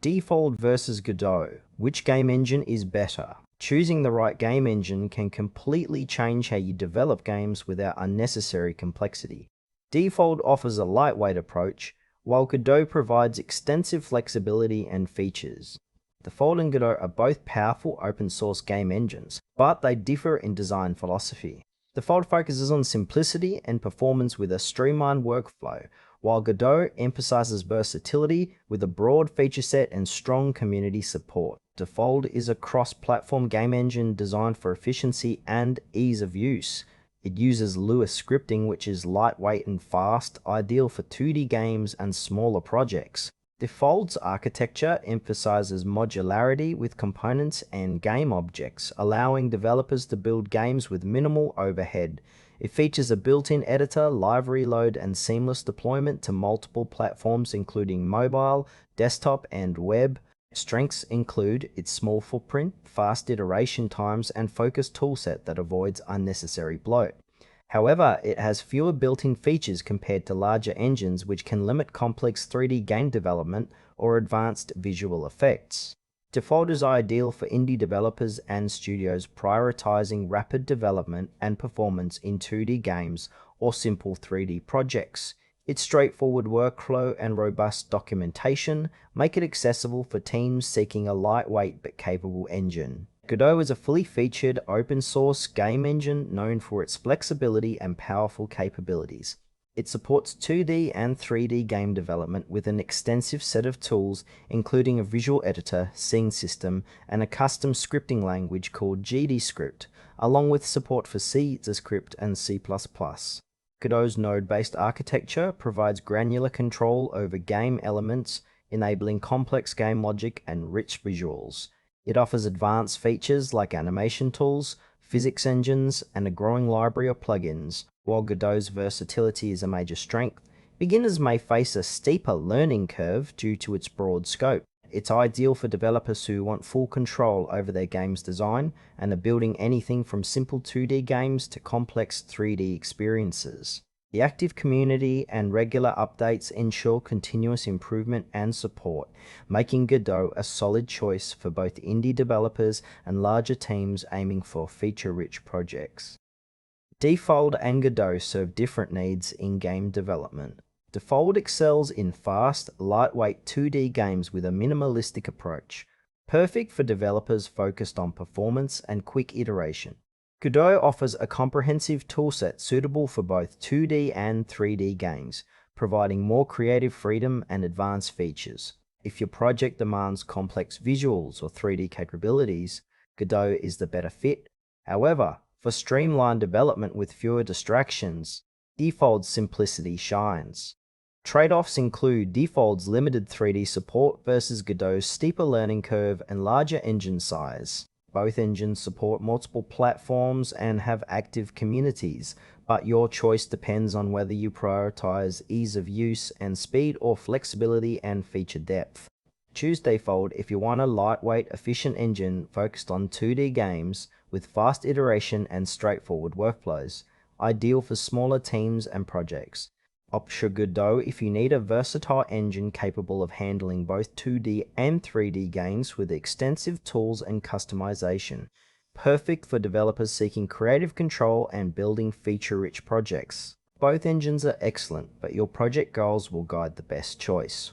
Defold versus Godot. Which game engine is better? Choosing the right game engine can completely change how you develop games without unnecessary complexity. Defold offers a lightweight approach, while Godot provides extensive flexibility and features. Defold and Godot are both powerful open source game engines, but they differ in design philosophy. Defold focuses on simplicity and performance with a streamlined workflow, while Godot emphasizes versatility with a broad feature set and strong community support. Defold is a cross-platform game engine designed for efficiency and ease of use. It uses Lua scripting, which is lightweight and fast, ideal for 2D games and smaller projects. Defold's architecture emphasizes modularity with components and game objects, allowing developers to build games with minimal overhead. It features a built-in editor, library load, and seamless deployment to multiple platforms including mobile, desktop, and web. Strengths include its small footprint, fast iteration times, and focused toolset that avoids unnecessary bloat. However, it has fewer built-in features compared to larger engines, which can limit complex 3D game development or advanced visual effects. Defold is ideal for indie developers and studios prioritizing rapid development and performance in 2D games or simple 3D projects. Its straightforward workflow and robust documentation make it accessible for teams seeking a lightweight but capable engine. Godot is a fully featured open-source game engine known for its flexibility and powerful capabilities. It supports 2D and 3D game development with an extensive set of tools, including a visual editor, scene system, and a custom scripting language called GDScript, along with support for C, script, and C++. Godot's node-based architecture provides granular control over game elements, enabling complex game logic and rich visuals. It offers advanced features like animation tools, physics engines, and a growing library of plugins. While Godot's versatility is a major strength, beginners may face a steeper learning curve due to its broad scope. It's ideal for developers who want full control over their game's design and are building anything from simple 2D games to complex 3D experiences. The active community and regular updates ensure continuous improvement and support, making Godot a solid choice for both indie developers and larger teams aiming for feature-rich projects. Defold and Godot serve different needs in game development. Defold excels in fast, lightweight 2D games with a minimalistic approach, perfect for developers focused on performance and quick iteration. Godot offers a comprehensive toolset suitable for both 2D and 3D games, providing more creative freedom and advanced features. If your project demands complex visuals or 3D capabilities, Godot is the better fit. However, for streamlined development with fewer distractions, Defold's simplicity shines. Trade-offs include Defold's limited 3D support versus Godot's steeper learning curve and larger engine size. Both engines support multiple platforms and have active communities, but your choice depends on whether you prioritize ease of use and speed or flexibility and feature depth. Choose Defold if you want a lightweight, efficient engine focused on 2D games with fast iteration and straightforward workflows, ideal for smaller teams and projects. Opt for Godot if you need a versatile engine capable of handling both 2D and 3D games with extensive tools and customization, perfect for developers seeking creative control and building feature-rich projects. Both engines are excellent, but your project goals will guide the best choice.